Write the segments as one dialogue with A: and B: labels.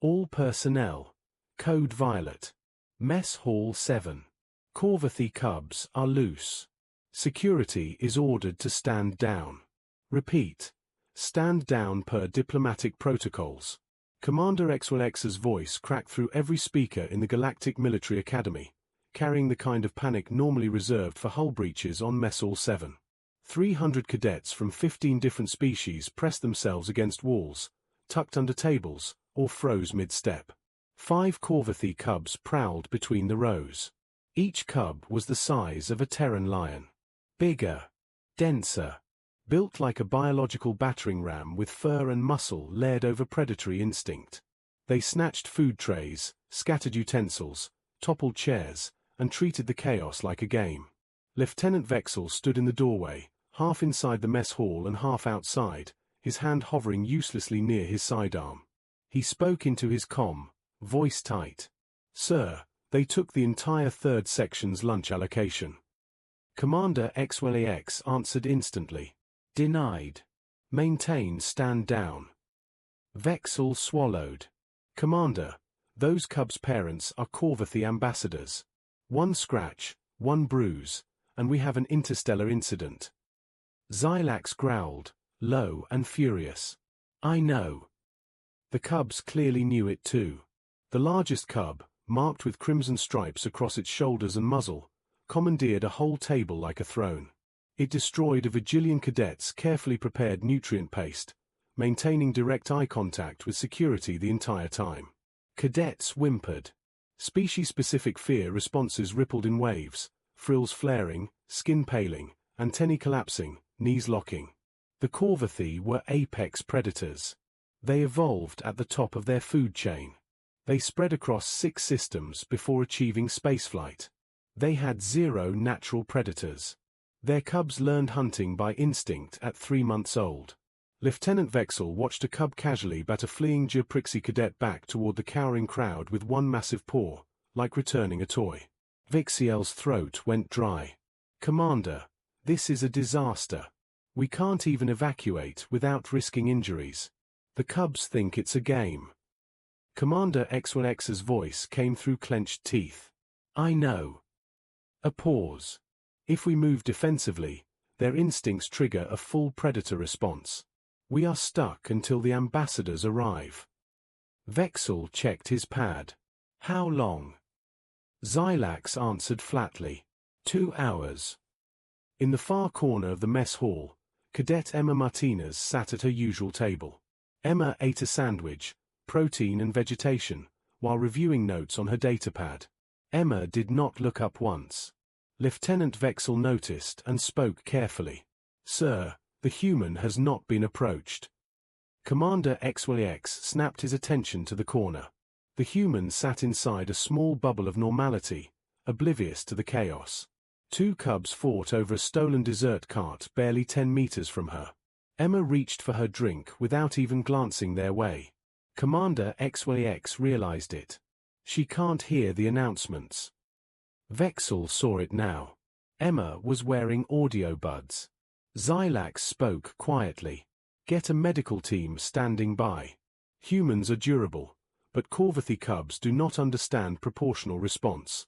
A: All personnel. Code Violet. Mess Hall 7. CORVATHY cubs are loose. Security is ordered to stand down. Repeat. Stand down per diplomatic protocols. Commander XYLAX's voice cracked through every speaker in the Galactic Military Academy, carrying the kind of panic normally reserved for hull breaches on Mess Hall 7. 300 cadets from 15 different species pressed themselves against walls, tucked under tables, or froze mid-step. 5 CORVATHY cubs prowled between the rows. Each cub was the size of a Terran lion. Bigger. Denser. Built like a biological battering ram with fur and muscle layered over predatory instinct. They snatched food trays, scattered utensils, toppled chairs, and treated the chaos like a game. Lieutenant VEXEL stood in the doorway, half inside the mess hall and half outside, his hand hovering uselessly near his sidearm. He spoke into his comm, voice tight. "Sir, they took the entire 3rd section's lunch allocation." Commander XYLAX answered instantly. "Denied. Maintain stand down." VEXEL swallowed. "Commander, those cubs' parents are CORVATHY ambassadors. 1 scratch, 1 bruise, and we have an interstellar incident." XYLAX growled, low and furious. "I know." The cubs clearly knew it too. The largest cub, marked with crimson stripes across its shoulders and muzzle, commandeered a whole table like a throne. It destroyed a Vigilian cadet's carefully prepared nutrient paste, maintaining direct eye contact with security the entire time. Cadets whimpered. Species-specific fear responses rippled in waves, frills flaring, skin paling, antennae collapsing, knees locking. The CORVATHY were apex predators. They evolved at the top of their food chain. They spread across 6 systems before achieving spaceflight. They had 0 natural predators. Their cubs learned hunting by instinct at 3 months old. Lieutenant VEXEL watched a cub casually bat a fleeing Juprixie cadet back toward the cowering crowd with one massive paw, like returning a toy. VEXEL's throat went dry. "Commander, this is a disaster. We can't even evacuate without risking injuries. The cubs think it's a game." Commander XYLAX's voice came through clenched teeth. "I know." A pause. "If we move defensively, their instincts trigger a full predator response. We are stuck until the ambassadors arrive." VEXEL checked his pad. "How long?" XYLAX answered flatly. 2 hours. In the far corner of the mess hall, Cadet Emma Martinez sat at her usual table. Emma ate a sandwich, protein and vegetation, while reviewing notes on her datapad. Emma did not look up once. Lieutenant VEXEL noticed and spoke carefully. "Sir, the human has not been approached." Commander XYLAX snapped his attention to the corner. The human sat inside a small bubble of normality, oblivious to the chaos. 2 cubs fought over a stolen dessert cart barely 10 meters from her. Emma reached for her drink without even glancing their way. Commander XYLAX realized it. She can't hear the announcements. VEXEL saw it now. Emma was wearing audio buds. XYLAX spoke quietly. "Get a medical team standing by. Humans are durable, but CORVATHY cubs do not understand proportional response."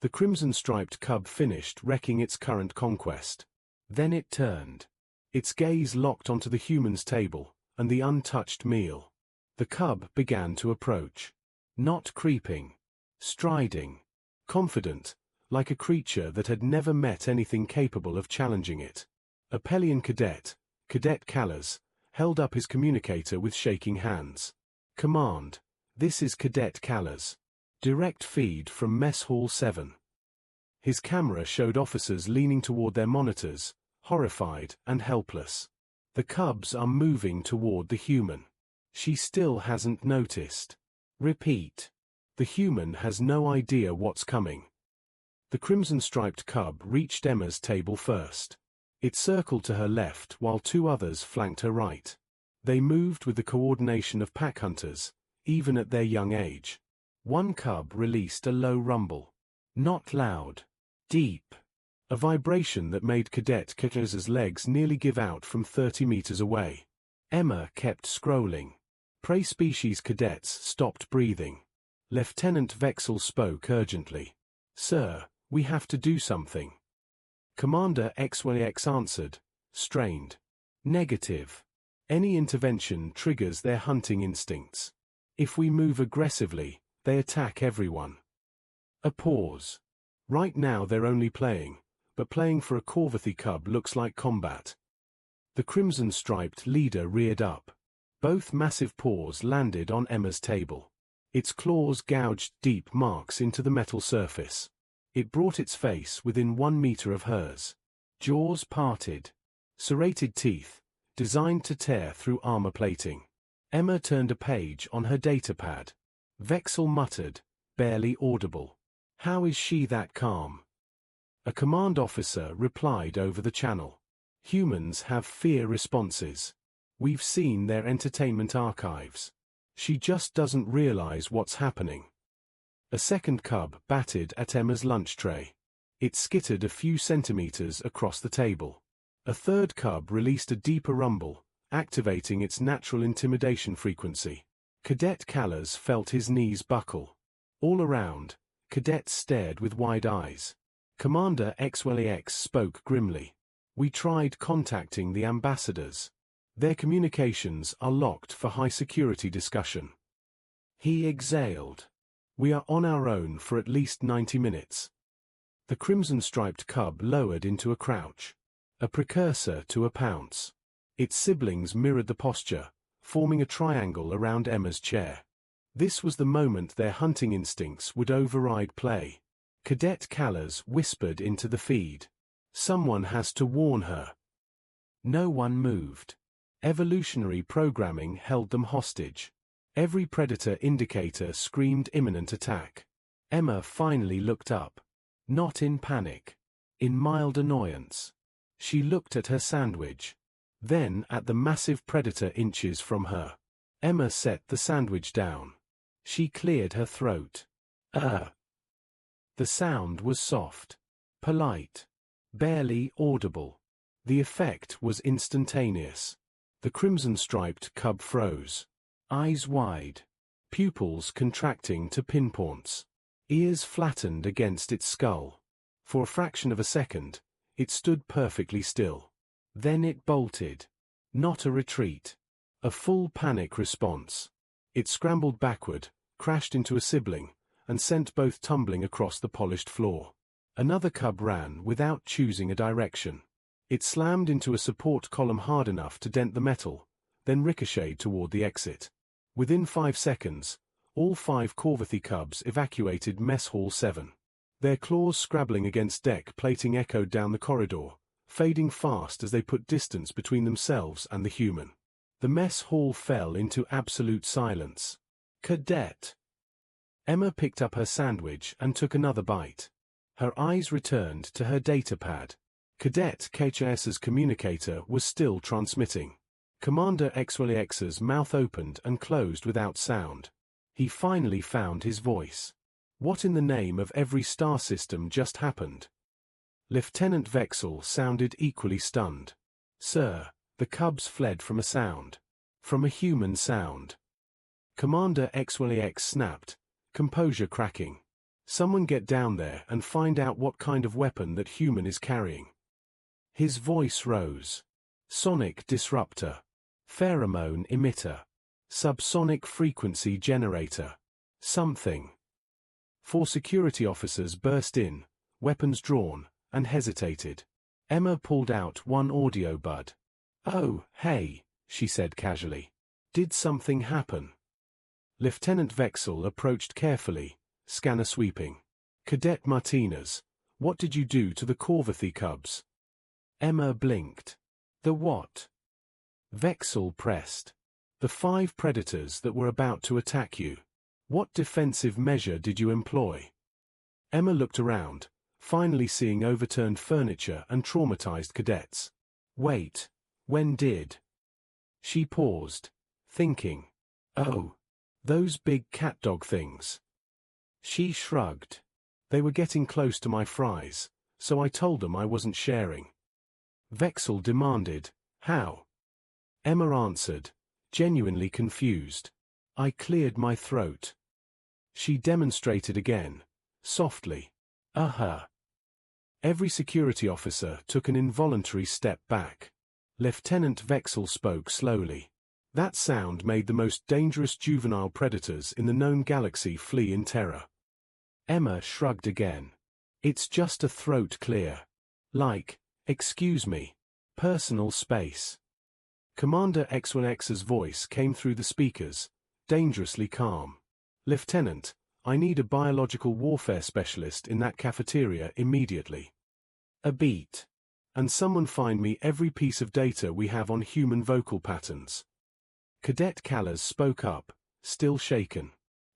A: The crimson-striped cub finished wrecking its current conquest. Then it turned. Its gaze locked onto the human's table and the untouched meal. The cub began to approach. Not creeping. Striding. Confident, like a creature that had never met anything capable of challenging it. A Pelian cadet, Cadet Callas, held up his communicator with shaking hands. "Command, this is Cadet Callas. Direct feed from Mess Hall 7. His camera showed officers leaning toward their monitors, horrified and helpless. "The cubs are moving toward the human. She still hasn't noticed. Repeat. The human has no idea what's coming." The crimson-striped cub reached Emma's table first. It circled to her left while 2 others flanked her right. They moved with the coordination of pack hunters, even at their young age. 1 cub released a low rumble. Not loud. Deep. A vibration that made Cadet Callas's legs nearly give out from 30 meters away. Emma kept scrolling. Prey species cadets stopped breathing. Lieutenant VEXEL spoke urgently. "Sir, we have to do something." Commander XYLAX answered, strained. "Negative. Any intervention triggers their hunting instincts. If we move aggressively, they attack everyone." A pause. Right now they're only playing, but playing for a CORVATHY cub looks like combat. The crimson-striped leader reared up. Both massive paws landed on Emma's table. Its claws gouged deep marks into the metal surface. It brought its face within 1 meter of hers. Jaws parted. Serrated teeth, designed to tear through armor plating. Emma turned a page on her datapad. VEXEL muttered, barely audible. "How is she that calm?" A command officer replied over the channel. "Humans have fear responses. We've seen their entertainment archives. She just doesn't realize what's happening." A second cub batted at Emma's lunch tray. It skittered a few centimeters across the table. A third cub released a deeper rumble, activating its natural intimidation frequency. Cadet Callas felt his knees buckle. All around, cadets stared with wide eyes. Commander XYLAX spoke grimly. "We tried contacting the ambassadors. Their communications are locked for high-security discussion." He exhaled. "We are on our own for at least 90 minutes. The crimson-striped cub lowered into a crouch, a precursor to a pounce. Its siblings mirrored the posture, forming a triangle around Emma's chair. This was the moment their hunting instincts would override play. Cadet Callas whispered into the feed. "Someone has to warn her." No one moved. Evolutionary programming held them hostage. Every predator indicator screamed imminent attack. Emma finally looked up. Not in panic. In mild annoyance. She looked at her sandwich. Then at the massive predator inches from her. Emma set the sandwich down. She cleared her throat. The sound was soft. Polite. Barely audible. The effect was instantaneous. The crimson-striped cub froze. Eyes wide. Pupils contracting to pinpoints. Ears flattened against its skull. For a fraction of a second, it stood perfectly still. Then it bolted. Not a retreat. A full panic response. It scrambled backward, crashed into a sibling, and sent both tumbling across the polished floor. Another cub ran without choosing a direction. It slammed into a support column hard enough to dent the metal, then ricocheted toward the exit. Within 5 seconds, all 5 CORVATHY cubs evacuated Mess Hall 7. Their claws scrabbling against deck plating echoed down the corridor, fading fast as they put distance between themselves and the human. The mess hall fell into absolute silence. "Cadet." Emma picked up her sandwich and took another bite. Her eyes returned to her datapad. Cadet KHS's communicator was still transmitting. Commander XYLAX's mouth opened and closed without sound. He finally found his voice. What in the name of every star system just happened? Lieutenant VEXEL sounded equally stunned. "Sir, the cubs fled from a sound. From a human sound." Commander XYLAX snapped, composure cracking. "Someone get down there and find out what kind of weapon that human is carrying." His voice rose. "Sonic disruptor. Pheromone emitter. Subsonic frequency generator. Something." 4 security officers burst in, weapons drawn, and hesitated. Emma pulled out one audio bud. "Oh, hey," she said casually. "Did something happen?" Lieutenant VEXEL approached carefully, scanner sweeping. "Cadet Martinez, what did you do to the CORVATHY cubs?" Emma blinked. "The what?" VEXEL pressed. "The 5 predators that were about to attack you. What defensive measure did you employ?" Emma looked around, finally seeing overturned furniture and traumatized cadets. "Wait, when did?" She paused, thinking. "Oh, those big cat-dog things." She shrugged. "They were getting close to my fries, so I told them I wasn't sharing." VEXEL demanded, "How?" Emma answered, genuinely confused. I cleared my throat. She demonstrated again, softly. Every security officer took an involuntary step back. Lieutenant VEXEL spoke slowly. That sound made the most dangerous juvenile predators in the known galaxy flee in terror. Emma shrugged again. It's just a throat clear. Like, excuse me, personal space. Commander XYLAX's voice came through the speakers, dangerously calm. Lieutenant, I need a biological warfare specialist in that cafeteria immediately. A beat. And someone find me every piece of data we have on human vocal patterns. Cadet Callas spoke up, still shaken.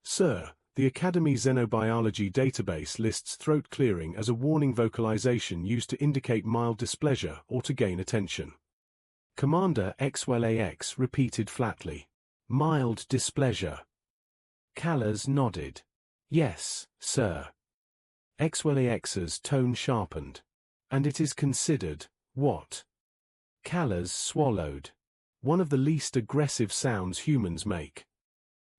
A: Sir, the Academy Xenobiology database lists throat clearing as a warning vocalization used to indicate mild displeasure or to gain attention. Commander XYLAX repeated flatly. Mild displeasure. Callas nodded. Yes, sir. XYLAX's tone sharpened. And it is considered, what? Callas swallowed. One of the least aggressive sounds humans make.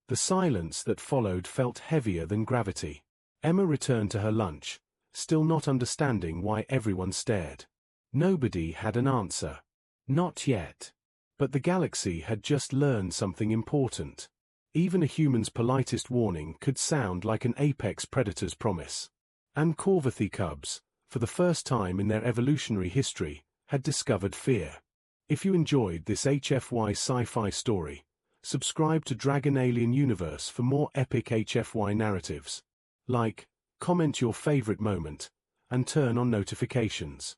A: The silence that followed felt heavier than gravity. Emma returned to her lunch, still not understanding why everyone stared. Nobody had an answer. Not yet. But the galaxy had just learned something important. Even a human's politest warning could sound like an apex predator's promise. And CORVATHY cubs, for the first time in their evolutionary history, had discovered fear. If you enjoyed this HFY sci-fi story, subscribe to Dragon Alien Universe for more epic HFY narratives. Like, comment your favorite moment, and turn on notifications.